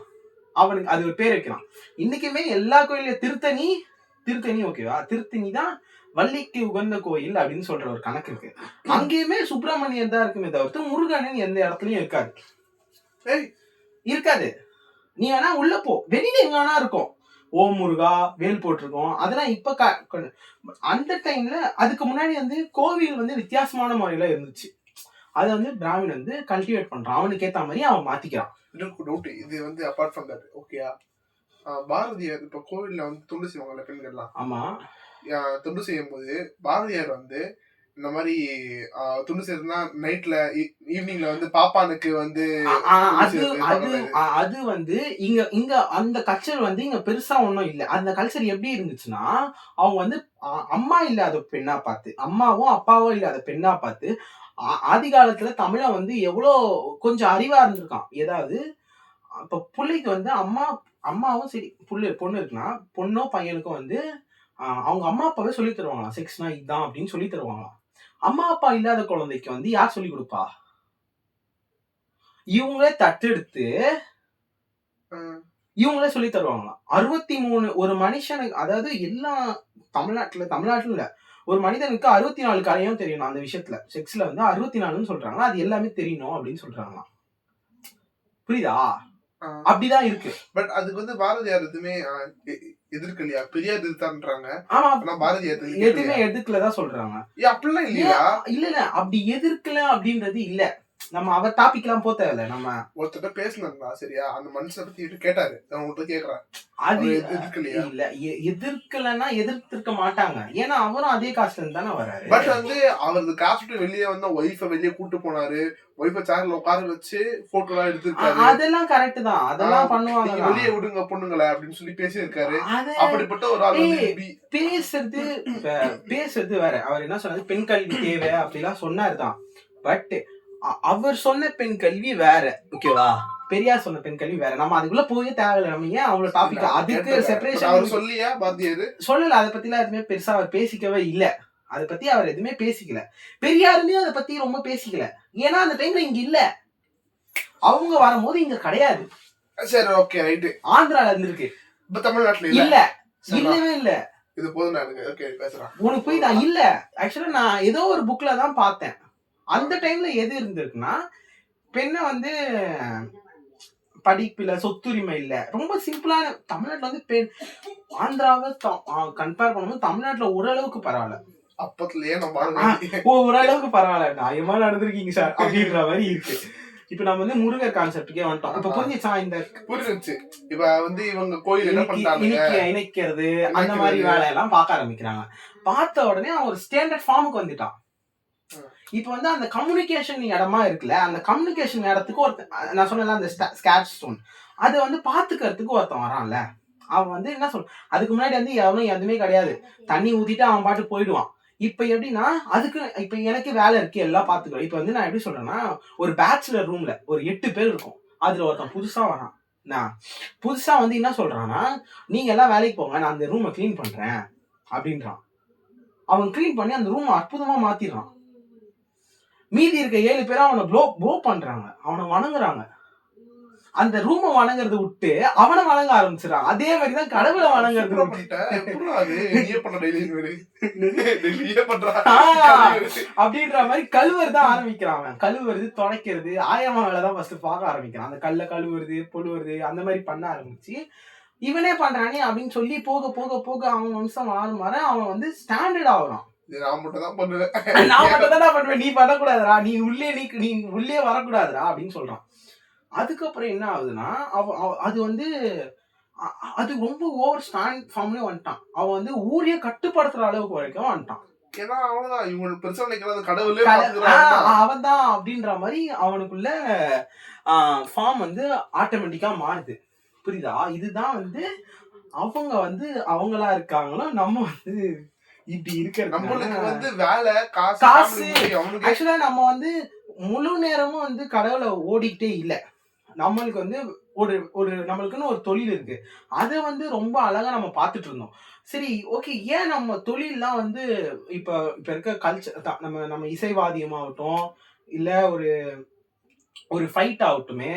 அவனுக்கு அது ஒரு பேர் வைக்கிறான். இன்னைக்குமே எல்லா கோயிலையும் திருத்தணி ஓகேவா, திருத்தணி தான் வள்ளிக்கு உகந்த கோயில் அப்படின்னு சொல்ற ஒரு கணக்கு இருக்கு. அங்கேயுமே சுப்பிரமணியன் தான் இருக்குமே தவிர்த்து முருகன் எந்த இடத்துலயும் இருக்காது. நீ வேணா உள்ள போ, வெளியில எங்க வேணா இருக்கும், ஓம் முருகா வேல் போட்டிருக்கோம், அதெல்லாம் இப்ப அந்த டைம்ல. அதுக்கு முன்னாடி வந்து கோவில் வந்து வித்தியாசமான முறையில இருந்துச்சு. அதை வந்து பிராமின் வந்து கல்டிவேட் பண்றான், அவனுக்கு ஏத்த மாதிரி அவன் மாத்திக்கிறான். இது வந்து அபார்ட் ஃப்ரம் தட் ஓகேயா, பாரதியார் இப்ப கோவில்ல வந்து தொண்டு செய்வாங்கல்ல பெண்கள்லாம். ஆமா, தொண்டு செய்யும் போது பாரதியார் வந்து இந்த மாதிரி துண்டு செய்யறதுனா நைட்ல ஈவினிங்ல வந்து பாப்பானுக்கு வந்து அது வந்து இங்க அந்த கல்ச்சர் வந்து இங்க பெருசா ஒண்ணும் இல்ல. அந்த கல்ச்சர் எப்படி இருந்துச்சுன்னா, அவங்க வந்து அம்மா இல்லாத பெண்ணா பார்த்து, அம்மாவும் அப்பாவும் இல்லாத பெண்ணா பார்த்து, ஆதி காலத்துல தமிழன் வந்து எவ்வளவு கொஞ்சம் அறிவா இருந்திருக்கான். ஏதாவது இப்ப பிள்ளைக்கு வந்து அம்மாவும் சரி பொண்ணு இருக்குன்னா பொண்ணோ பையனுக்கும் வந்து அவங்க அம்மா அப்பாவே சொல்லி தருவாங்களாம், செக்ஸ்னா இதுதான் அப்படின்னு சொல்லி தருவாங்களாம். அம்மா அப்பா இல்லாத குழந்தைக்கு வந்து யார் சொல்லி கொடுப்பா? இவங்களே தத்தெடுத்து இவங்களே சொல்லி தருவாங்களாம். 63 ஒரு மனுஷனுக்கு, அதாவது எல்லா தமிழ்நாட்டுல இல்ல, ஒரு மனிதனுக்கு 64 கரையும் தெரியணும். அந்த விஷயத்துல செக்ஸ்ல வந்து 64ன்னு சொல்றாங்க, அது எல்லாமே தெரியணும் அப்படின்னு சொல்றாங்களாம். புரியுதா? அப்படிதான் இருக்கு. பட் அதுக்கு வந்து பாரதியார் எதுவுமே எதிர்க்கலையா? பெரியார் எதிர்த்தான்றாங்க. ஆனா பாரதியார் எதுவுமே எதிர்க்கலதான் சொல்றாங்க. அப்படிலாம் இல்லையா? இல்ல அப்படி எதிர்க்கல அப்படின்றது இல்ல. நம்ம அவர் டாபிக் எல்லாம் போக தேவையில்ல. நம்ம ஒருத்தட்ட பேசணும்னா சரியா, அந்த மனுஷனை பத்தி கேட்டாரு, உங்கள்கிட்ட கேக்குறேன், அது எதிர்க்கலையா? இல்ல எதிர்க்கலன்னா எதிர்த்திருக்க மாட்டாங்க, ஏன்னா அவரும் அதே காசுல இருந்து தானே வராரு. பட் வந்து அவரது காசு வெளியே வந்து ஒய்ஃபை வெளியே கூட்டு போனாரு, ஒய்ஃபை சேர்ல உட்கார வச்சு போட்டோ எல்லாம் எடுத்துருக்காரு. அதெல்லாம் கரெக்ட் தான், அதெல்லாம் பண்ணுவாங்க. வெளியே விடுங்க பொண்ணுங்களை அப்படின்னு சொல்லி பேசியிருக்காரு. அப்படிப்பட்ட ஒரு ஆள் பேசுறது வேற. அவர் என்ன சொன்னாரு, பெண் கல்வி தேவை அப்படிலாம் சொன்னாருதான். பட் அவர் சொன்ன பெண் கல்வி வேற, ஓகேவா? பெரியார் சொன்ன பெண் கல்வி வேற. நம்ம அதுக்குள்ள போயே தேவையில்லை. நம்ம ஏன் அவ்வளவு டாபிக் அதுக்கு செப்பரேஷன் சொல்லியா பாரதியார் சொல்லல. அதை பத்தி எல்லாம் எதுவுமே பெருசா அவர் பேசிக்கவே இல்ல. அதை பத்தி அவர் எதுவுமே பேசிக்கல. பெரியாருமே அதை பத்தி ரொம்ப பேசிக்கல, ஏன்னா அந்த டைம்ல இங்க இல்ல. அவங்க வரும்போது இங்க கிடையாது. சரி ஓகே ரைட். ஆந்திரால இருந்திருக்கு, இப்ப தமிழ்நாட்டுல இல்லவே இல்ல. இது போதும் எனக்கு ஓகே பேசுறேன். உனக்கு புரியுதா? இல்ல ஆக்சுவலா நான் ஏதோ ஒரு புக்ல தான் பார்த்தேன். அந்த டைம்ல எது இருந்திருக்குன்னா, பெண்ணை வந்து படிப்புல சொத்துரிமை இல்ல. ரொம்ப சிம்பிளான தமிழ்நாட்டுல வந்து பெண், ஆந்திராவை கம்பேர் பண்ணும்போது தமிழ்நாட்டுல ஓரளவுக்கு பரவாயில்ல. அப்பத்துலயே ஓரளவுக்கு பரவாயில்ல, நியாயமா நடந்திருக்கீங்க சார் அப்படின்ற மாதிரி இருக்கு. இப்ப நம்ம வந்து முருகர் கான்செப்டுக்கே வந்துட்டோம். இப்ப புரிஞ்சுச்சா? இந்த புரிஞ்சிச்சு. இப்ப வந்து இவங்க கோயில் என்ன பண்றாங்க, இணைக்கிறது அந்த மாதிரி வேலையெல்லாம் பார்க்க ஆரம்பிக்கிறாங்க. பார்த்த உடனே அவன் ஒரு ஸ்டாண்டர்ட் ஃபார்முக்கு வந்துட்டான். இப்ப வந்து அந்த கம்யூனிகேஷன் இடமா இருக்குல்ல, அந்த கம்யூனிகேஷன் இடத்துக்கு நான் சொன்னல அந்த ஸ்கேட்ச் ஸ்டோன், அது வந்து பாத்துக்கிறதுக்கு ஒருத்தன் வரான்ல, அவன் வந்து என்ன சொல்ற, அதுக்கு முன்னாடி வந்து எவனும் எதுவுமே கிடையாது, தண்ணி ஊத்திட்டு அவன் பாட்டு போயிடுவான். இப்ப எப்படின்னா, அதுக்கு இப்ப எனக்கு வேலை இருக்கு, எல்லாம் பாத்துக்கிறோம். இப்ப வந்து நான் எப்படி சொல்றேன்னா, ஒரு பேச்சுலர் ரூம்ல ஒரு 8 பேர் இருக்கும், அதுல ஒருத்தன் புதுசா வரான். நான் புதுசா வந்து என்ன சொல்றான்னா, நீங்க எல்லாம் வேலைக்கு போங்க, நான் அந்த ரூமை கிளீன் பண்றேன் அப்படின்றான். அவன் கிளீன் பண்ணி அந்த ரூம் அற்புதமா மாத்திடுறான். மீதி இருக்க 7 பேரும் அவனை ப்ளோ பண்றாங்க, அவனை வணங்குறாங்க. அந்த ரூமை வணங்குறத விட்டு அவனை வணங்க ஆரம்பிச்சிடறான். அதே மாதிரிதான் கடவுளை வணங்குறது அப்படின்ற மாதிரி கழுவுறது தான் ஆரம்பிக்கிறான். அவன் கழுவுறது, துடைக்கிறது, ஆயமா வேலைதான் ஃபர்ஸ்ட் பார்க்க ஆரம்பிக்கிறான். அந்த கல்ல கழுவுறது, பொழுவுறது, அந்த மாதிரி பண்ண ஆரம்பிச்சு இவனே பண்றானே அப்படின்னு சொல்லி போக போக போக அவன் வம்சம் மாற அவன் வந்து ஸ்டாண்டர்ட் ஆகுறான். நான் மட்டும் தான் பண்ணுவேன், நான் மட்டும் தான் பண்ணுவேன், நீ பண்ணக்கூடாதுடா, நீ உள்ளே வரக்கூடாதுடா அப்படின்னு சொல்றான். அதுக்கப்புறம் என்ன ஆகுதுன்னா அது வந்து அது ரொம்ப ஓவர் ஸ்டாண்ட் ஃபார்ம்லயே வந்துட்டான். அவன் வந்து ஊரையே கட்டுப்படுத்துற அளவுக்கு வரைக்கும் வந்துட்டான். ஏன்னா அவன்தான் இவங்க பெருசா நினைக்கிறது கடவுளே அவன் தான் அப்படின்ற மாதிரி அவனுக்குள்ள ஃபார்ம் வந்து ஆட்டோமேட்டிக்கா மாறுது. புரியுதா? இதுதான் வந்து அவங்க வந்து அவங்களா இருக்காங்களோ, நம்ம வந்து இப்படி இருக்கிறது. நம்மளுக்கு வந்து வேலை காசு. ஆக்சுவலா நம்ம வந்து முழு நேரமும் வந்து கடவுளை ஓடிக்கிட்டே இல்லை. நம்மளுக்கு வந்து ஒரு நம்மளுக்குன்னு ஒரு தொழில் இருக்கு. அதை வந்து ரொம்ப அழகா நம்ம பார்த்துட்டு இருந்தோம். சரி, ஓகே, ஏன் நம்ம தொழில்லாம் வந்து இப்ப இருக்க கல்ச்சர் தான், நம்ம இசைவாதியமாகட்டும் இல்ல ஒரு ஃபைட் ஆகட்டுமே,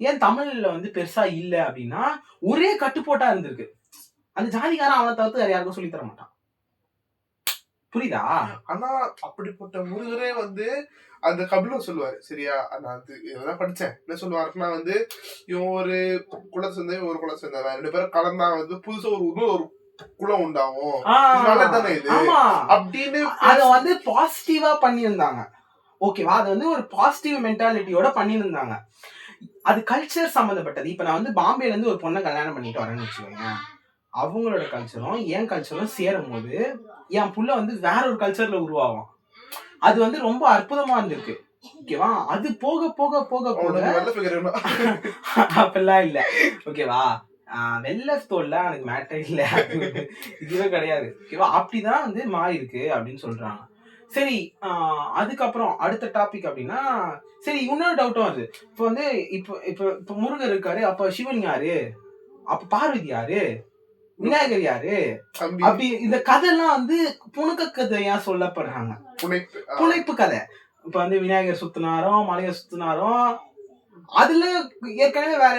ஏன் தமிழ்ல வந்து பெருசா இல்ல அப்படின்னா ஒரே கட்டுப்போட்டா இருந்திருக்கு. அந்த ஜாதிகாரன் அவனை தவிர்த்து வேற யாருக்கும் சொல்லி தர மாட்டான். புரியுதா? ஆனா அப்படிப்பட்ட முருகரே வந்து அந்த கபிலும் சொல்லுவாரு, சரியா? நான் இதெல்லாம் படிச்சேன். என்ன சொல்லுவாருன்னா வந்து இவன் ஒரு குலத்தை சேர்ந்த ஒரு குலத்தை சேர்ந்தவன், 2 பேரும் கலந்தா வந்து புதுசா ஒரு குலம் உண்டாகும் தானே இது அப்படின்னு அத வந்து பாசிட்டிவா பண்ணியிருந்தாங்க. ஓகேவா? அது வந்து ஒரு பாசிட்டிவ் மென்டாலிட்டியோட பண்ணியிருந்தாங்க. அது கல்ச்சர் சம்பந்தப்பட்டது. இப்ப நான் வந்து பாம்பேல இருந்து ஒரு பொண்ணை கல்யாணம் பண்ணிட்டு வரேன்னு வச்சுக்கோங்க, அவங்களோட கல்ச்சரும் என் கல்ச்சரும் சேரும் போது என் புள்ள வந்து வேற ஒரு கல்ச்சர்ல உருவாகும். அது வந்து ரொம்ப அற்புதமா இருந்திருக்கு. ஓகேவா? அது போக போக போக போக அப்பெல்லாம் இல்ல. ஓகேவா? வெள்ள தோல்ல எனக்கு மேட்டர் இல்ல, இதுவே கிடையாது. ஓகேவா? அப்படிதான் வந்து மாறி இருக்கு அப்படின்னு சொல்றாங்க. சரி, அதுக்கப்புறம் அடுத்த டாபிக் அப்படின்னா, சரி, இன்னொரு டவுட்டும் வருது. இப்ப வந்து இப்ப முருகர் இருக்காரு, அப்ப சிவன் யாரு, அப்ப பார்வதி யாரு, விநாயகர் யாரு, அப்படி இந்த கதைலாம் வந்து புனுக்க கதையா சொல்லப்படுறாங்க. புனைப்பு கதை. இப்ப வந்து விநாயகர் சுத்தினாரோ மலையை சுத்தினாரோ, அதுல ஏற்கனவே வேற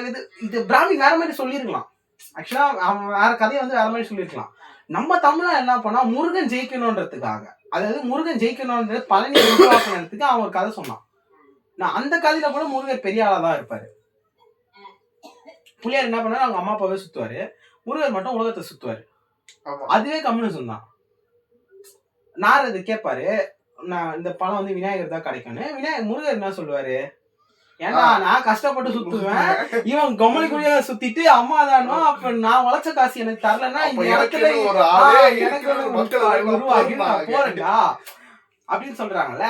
இது பிராமி வேற மாதிரி சொல்லிருக்கலாம். ஆக்சுவலா அவன் வேற கதையை வந்து வேற மாதிரி சொல்லிருக்கலாம். நம்ம தமிழா என்ன பண்ணா, முருகன் ஜெயிக்கணும்ன்றதுக்காக, அதாவது முருகன் ஜெயிக்கணும்ன்றது பழனி உருவாக்கணுன்றதுக்கு அவன் ஒரு கதை சொன்னான். நான் அந்த கதையில கூட முருகர் பெரிய ஆளாதான் இருப்பாரு. புள்ளியார் என்ன பண்ணாரு, அவங்க அம்மா அப்பாவே சுத்துவாரு, முருகர் மட்டும் உலகத்தை சுத்துவாரு. அதுவே கம்யூனிசம் தான். நார் அது கேட்பாரு, நான் இந்த பணம் வந்து விநாயகர் தான் கிடைக்கும்னு. முருகர் என்ன சொல்லுவாரு, ஏன்னா நான் கஷ்டப்பட்டு சுத்துவேன், இவன் கம்மலி குடியா சுத்திட்டு அம்மா தானோ, அப்ப நான் உழைச்ச காசு எனக்கு தரலன்னா இந்த இடத்துல உருவாகி நான் போறேன்டா அப்படின்னு சொல்றாங்கல்ல.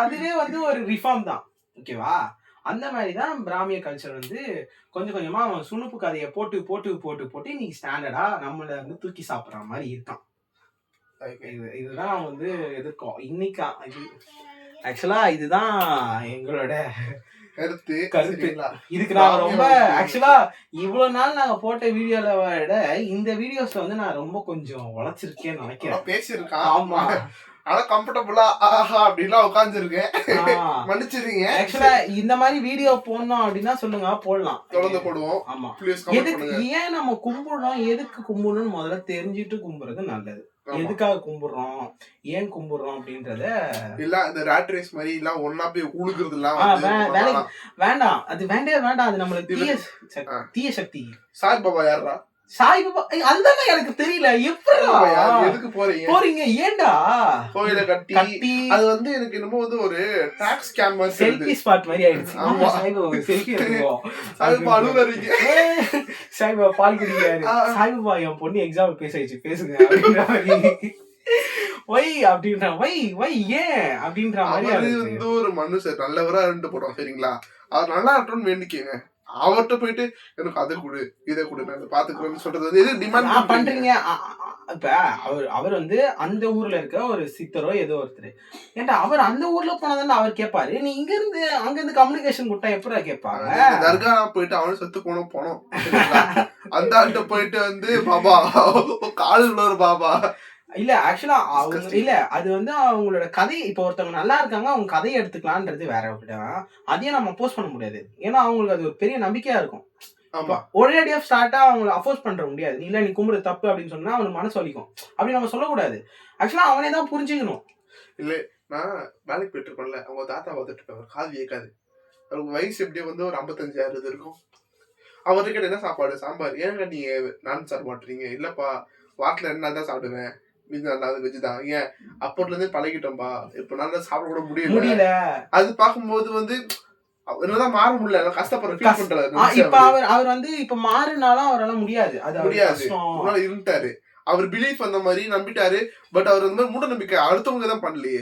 அதுவே வந்து ஒரு ரிஃபார்ம் தான். ஓகேவா? அந்த மாதிரிதான் பிராமிய கல்ச்சர் வந்து கொஞ்சம் கொஞ்சமா அவன் சுணுப்பு கதையை போட்டு போட்டு போட்டு போட்டு இன்னைக்கு ஸ்டாண்டர்டா நம்மள வந்து தூக்கி சாப்பிடுற மாதிரி இருக்கான். இதுதான் வந்து எதிர்க்கும் இன்னைக்கு. ஆக்சுவலா இதுதான் எங்களோட கருத்து. இதுக்கு நான் ரொம்ப ஆக்சுவலா இவ்வளவு நாள் நாங்க போட்ட வீடியோல விட இந்த வீடியோஸ்ல வந்து நான் ரொம்ப கொஞ்சம் உழைச்சிருக்கேன்னு நினைக்கிறேன், பேசியிருக்கேன். ஆமா, ஆனா கம்ஃபர்டபுளா அப்படிலாம் உட்கார்ந்துருக்கேன், மன்னிச்சிருங்க. ஆக்சுவலா இந்த மாதிரி வீடியோ போடணும் அப்படின்னா சொல்லுங்க, போடலாம், தொடர்ந்து போடுவோம். ஆமா, எதுக்கு ஏன் நம்ம கும்பிடுறோம், எதுக்கு கும்பிடணும்னு முதல்ல தெரிஞ்சுட்டு கும்பிடுறது நல்லது. எதுக்காக கும்பிடுறோம், ஏன் கும்பிடுறோம் அப்படின்றத இல்ல இந்த ராட் ரேஸ் மாதிரி எல்லாம் ஒன்னா போய் உழுகுறது எல்லாம் வேண்டாம். அது வேண்டாம். அது நம்மளுக்கு தீய சக்தி. சாய்பாபா யாரா? சாய்பாபா அதுதானே எனக்கு தெரியல. எதுக்கு போறீங்க? ஏண்டா கோயில கட்டி அது வந்து எனக்கு என்னமோ வந்து ஒரு டாக்ஸ் ஸ்கேம் மாதிரி, செல்ஃபி ஸ்பாட் மாதிரி ஆயிடுச்சு. ஆமா, சாய்பாபா செல்ஃபி எடுத்துவோம். சாய்பாபா அழுகுறீங்க, சாய்பாபா பால் குடிக்கிறாரு, சாய்பாபா என் பொண்ணு எக்ஸாம் பேசுங்க அப்படின்ற மாதிரி. வை அப்படின்ற ஏன் அப்படின்ற மாதிரி வந்து ஒரு மனுஷன் நல்லவரா இருந்து போறோம், சரிங்களா? அவர் நல்லா இருக்கணும்னு வேண்டிக்கங்க. அவர்கிட்ட போயிட்டு எனக்கு அதை கொடு இதை கொடு நான் பாத்துக்கிறேன்னு சொல்றது வந்து எது டிமாண்ட் பண்றீங்க? இப்ப அவர் வந்து அந்த ஊர்ல இருக்க ஒரு சித்தரோ ஏதோ ஒருத்தர், ஏன்டா அவர் அந்த ஊர்ல போனதானே அவர் கேட்பாரு, நீ இங்க இருந்து அங்க இருந்து கம்யூனிகேஷன் கொடுத்தா எப்படா கேட்பாங்க? தர்கா போயிட்டு அவனு செத்து போனோம் அந்த ஆள்கிட்ட போயிட்டு வந்து பாபா காலில் ஒரு பாபா இல்ல ஆக்சுவலா அவங்க இல்ல அது வந்து அவங்களோட கதை. இப்ப ஒருத்தவங்க நல்லா இருக்காங்க, அவங்க கதையை எடுத்துக்கலான்றது வேற விடம். அதையும் நம்ம அப்போஸ் பண்ண முடியாது. ஏன்னா அவங்களுக்கு அது ஒரு பெரிய நம்பிக்கையா இருக்கும். ஆமா ஒரேடியா ஸ்டார்ட்டா அவங்கள அப்போஸ் பண்ற முடியாது. இல்ல நீ கும்புறது தப்பு அப்படின்னு சொன்னா அவனுக்கு மனசு வலிக்கும். அப்படி நம்ம சொல்லக்கூடாது. ஆக்சுவலா அவனே தான் புரிஞ்சுக்கணும். இல்ல நான் வேலைக்கு போயிட்டு இருப்பேன்ல, அவங்க தாத்தா பார்த்துட்டு இருப்பாங்க, காது கேட்காது. அவருக்கு வயசு எப்படியும் வந்து ஒரு 55-60 இருக்கும். அவர்கிட்ட கேட்ட என்ன சாப்பாடு? சாம்பார். ஏங்க நீங்க நான் சாப்பிட மாட்டீங்க? இல்லப்பா வாரத்துல 2 நாள் தான் சாப்பிடுவேன். மீதி 4 நாள் வெஜ் தான். ஏன் அப்போதுல இருந்தே பழகிட்டோம்பா. இப்ப நாள் சாப்பிட கூட முடியல. அது பார்க்கும்போது வந்து என்னதான் மாற முடியல. கஷ்டப்படுற ஃபீல் பண்றாரு. இப்ப அவர் வந்து இப்ப மாறினாலும் அவரால முடியாது. அது முடியாது. இருந்துட்டாரு. அவர் பிலீஃப் அந்த மாதிரி நம்பிட்டாரு. பட் அவர் வந்து மூட நம்பிக்கை அடுத்தவங்க தான் பண்ணலையே.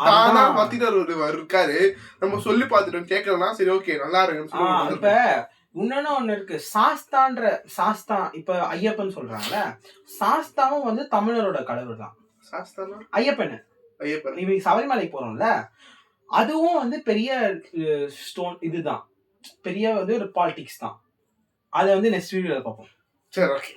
தானா மாத்திட்டு இருக்காரு. நம்ம சொல்லி பார்த்துட்டோம் கேட்கலன்னா சரி ஓகே நல்லா இருக்குன்னு இப்ப இன்னொன்னு ஒண்ணு இருக்கு. சாஸ்தா இப்ப ஐயப்பன் சொல்றாங்கல்ல, சாஸ்தாவும் வந்து தமிழரோட கடவுள் தான். சாஸ்தானா ஐயப்பன். இவங்க சபரிமலைக்கு போறோம்ல, அதுவும் வந்து பெரிய ஸ்டோன் இதுதான். பெரிய வந்து ஒரு பாலிடிக்ஸ் தான். அதை வந்து நெக்ஸ்ட் வீடியோல பார்ப்போம். சரி ஓகே.